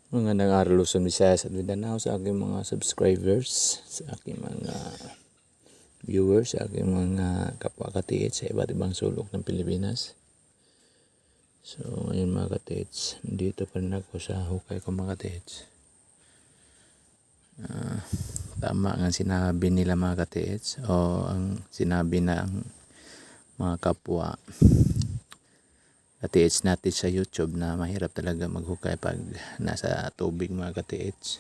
Magandang araw Luzon, Visayas at Mindanao sa aking mga subscribers, sa aking mga viewers, sa aking mga kapwa katiits sa iba't ibang sulok ng Pilipinas. So ngayon mga katiits, dito pa rin ako sa hukay ko mga katiits. Tama ang sinabi nila mga katiits o ang sinabi ng mga kapwa katiits natin sa YouTube na mahirap talaga maghukay pag nasa tubig mga katiits.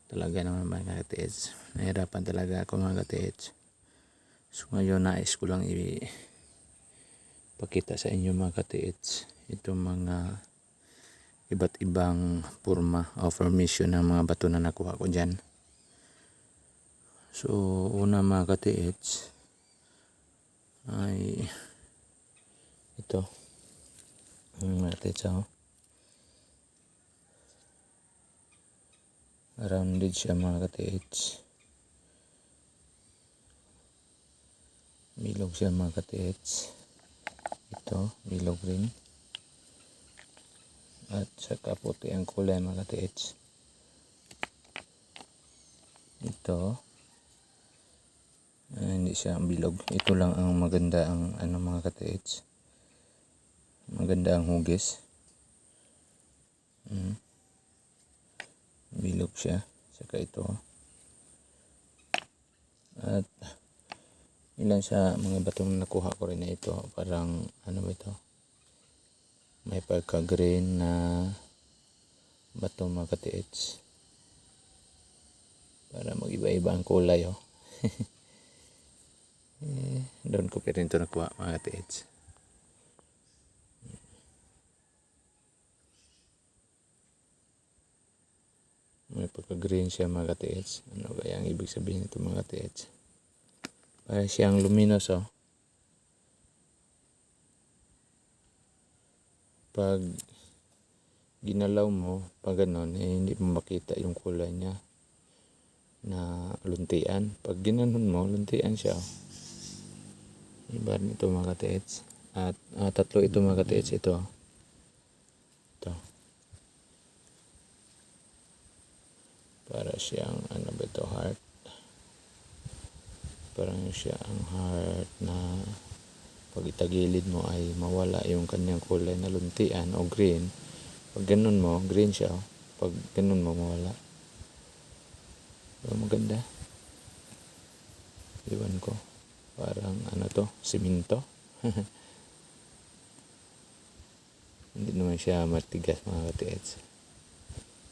Talaga naman mga katiits, nahirapan talaga ako mga katiits. So ngayon nais ko lang ipakita sa inyo mga katiits itong mga iba't ibang forma o formation ng mga bato na nakuha ko dyan. So una mga katiits ay ito mga katiits, rounded siya mga katiits, bilog siya mga katiits, ito bilog rin at saka puti ang kulay mga katiits. Ito hindi siya bilog, ito lang ang maganda ang mga katiits, maganda ang hugis. Bilog siya, saka ito at ilan sa mga batong nakuha ko rin na ito, parang ano ba ito, may pagka green na bato mga katiits, para mag-iba-iba ang kulay doon ko pa rin ito nakuha mga katiits. May pagka-green siya mga katiits. Ano kaya ang ibig sabihin nito mga katiits? Para siyang luminous Pag ginalaw mo, pag ganon, hindi mo makita yung kulay niya na luntian. Pag ginanon mo, luntian siya. Iba nito mga katiits. At tatlo ito mga katiits, ito. Para siyang ano ba ito, heart. Parang siya ang heart na pag itagilid mo ay mawala yung kanyang kulay na luntian o green. Pag ganun mo, green siya. Pag ganun mo, mawala. So, maganda. Iwan ko. Parang ano to, siminto. Hindi naman siya matigas mga katiits.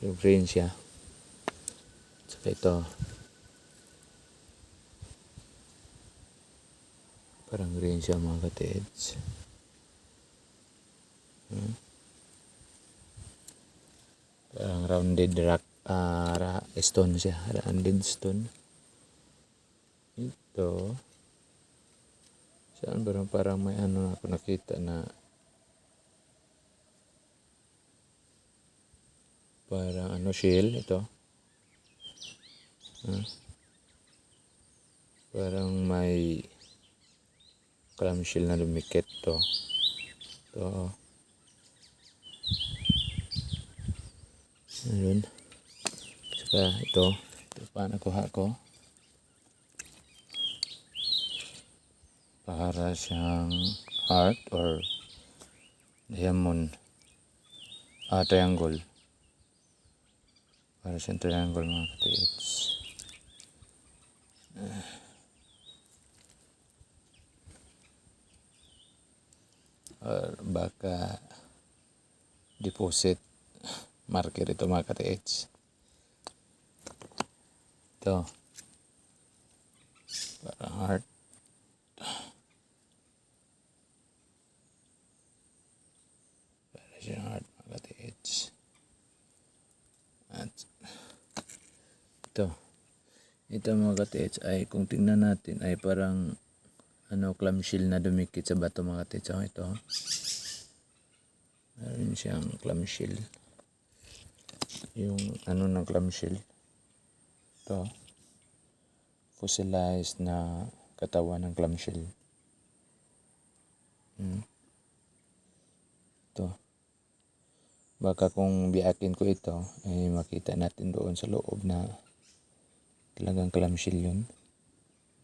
Yung green siya. Saka ito. Parang green siya mga katiits. Parang rounded rock stone siya. Rounded stone. Ito. Saan ba parang may ano ako nakita na parang shell ito. Parang may clamshell na lumikit to. Ito. Ayun. Saka ito pa nakuha ko. Para siyang heart or diamond. Triangle. Para siyang triangle mga katiits. Or baka deposit marker ito mga katiits. Ito. Parang heart. Para siyang heart mga katiits. At ito mga katiits ay kung tingnan natin ay parang clamshell na dumikit sa bato mga katiits. Ito. Meron siyang clamshell. Yung ng clamshell. Ito. Fossilized na katawan ng clamshell. Ito. Baka kung biyakin ko ito, ay makita natin doon sa loob na talagang clamshell yun.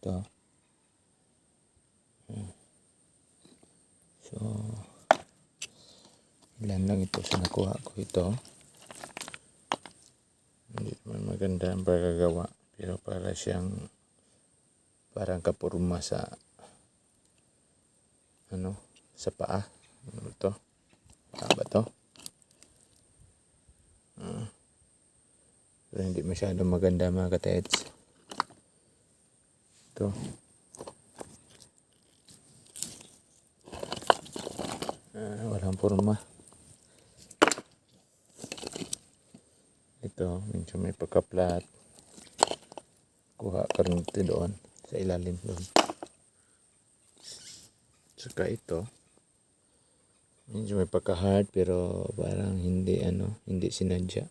Ito. So, ilan lang ito sa nakuha ko ito. Hindi naman maganda ang pagkagawa, pero para siyang parang kapurma sa sa paa. Ano to? Ba to? Pero hindi masyadong maganda mga katets. Ito. Walang forma. Ito, medyo may pagka-flat. Kuha ka rin ito doon, sa ilalim doon. Saka ito, medyo may pagka-hard pero parang hindi hindi sinadya.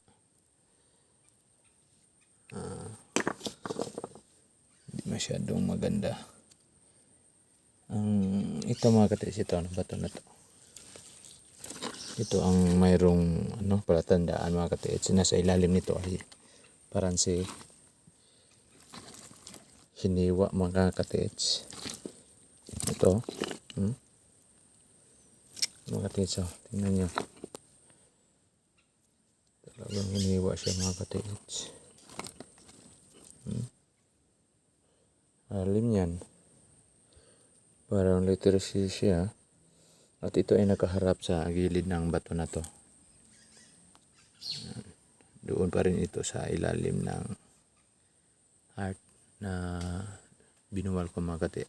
Hindi masyadong maganda. Ito mga katets, ito ano bato na to. Ito ang mayroong palatandaan mga katets. Nasa ilalim nito ay parang si hiniwa mga katets. Ito. Mga katets, tingnan nyo. Talagang hiniwa siya mga katets. Alim yan. Parang letter C siya. At ito ay nakaharap sa gilid ng bato na to. Doon pa rin ito sa ilalim ng heart na binuwal ko mga katets.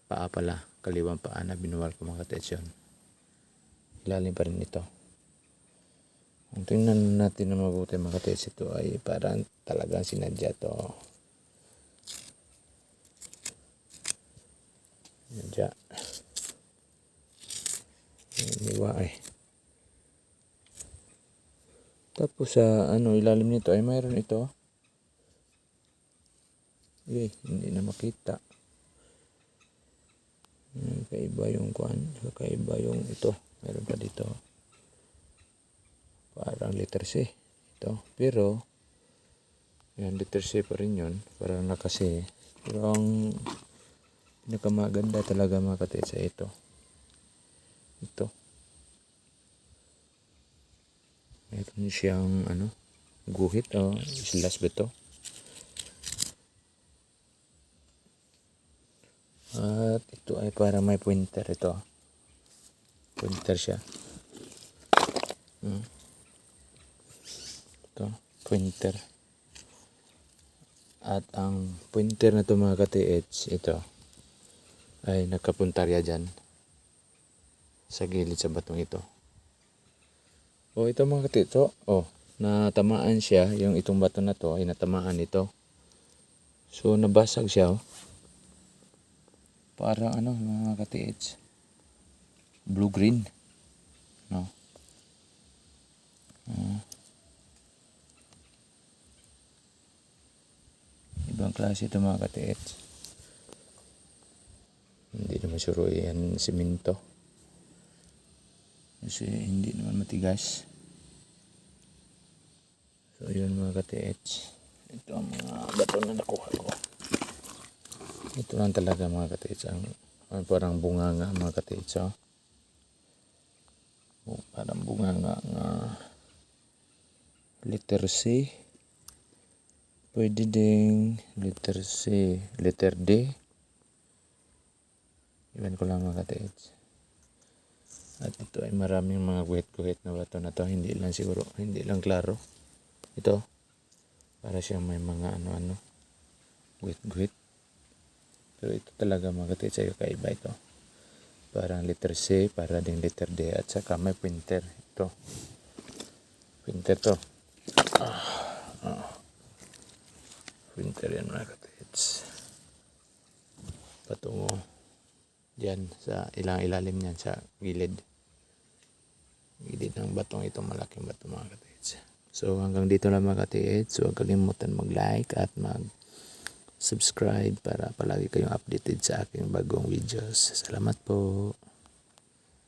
Paa pala. Kaliwang paa na binuwal ko mga katets yun. Ilalim pa rin ito. Kung tingnan natin na mabuti mga katets, ito ay parang talagang sinadya to. Sinadya. Iniwa eh. Tapos sa ilalim nito ay mayroon ito. Hindi na makita. Kakaiba yung kakaiba yung ito. Mayroon pa dito. Parang letter C. Ito. Pero, yan, letter C pa rin yun. Parang nakasi. Pero ang pinakamaganda talaga mga katets sa ito. Ito. Mayroon siyang guhit o islas ba ito? At ito ay parang may pointer ito. Pointer siya. Ito, pointer. At ang pointer na ito mga ka-TH, ito ay nagkapuntarya dyan sa gilid sa batong ito. Ito mga ka-TH, natamaan siya. Yung itong bato na to ay natamaan ito. So nabasag siya. Parang mga ka-TH, blue-green. No? Ibang klase ito mga ka-TH. Hindi naman sure yan simento. Kasi hindi naman matigas. So yun mga ka-TH. Ito ang mga bato na nakuha ko. Ito lang talaga mga ka-TH. Parang bunganga mga ka-TH. Parang bunganga nga letter C. Pwede ding letter C, letter D. Iwan ko lang mga ka-TH. At ito ay maraming mga guhit-guhit na bato na to. Hindi lang siguro, hindi lang klaro. Ito, para siyang may mga guhit-guhit. Pero ito talaga mga ka-TH ay kaiba ito. Parang letter C, para ding letter D. At saka may pointer. Ito. Pointer to. Pointer yan mga ka-TH. Patungo. Diyan sa ilalim niyan sa gilid. Gilid ng batong ito, malaking bato mga ka-TH. So hanggang dito lang mga ka-TH. So huwag kalimutan mag-like at mag-subscribe para palagi kayong updated sa aking bagong videos. Salamat po.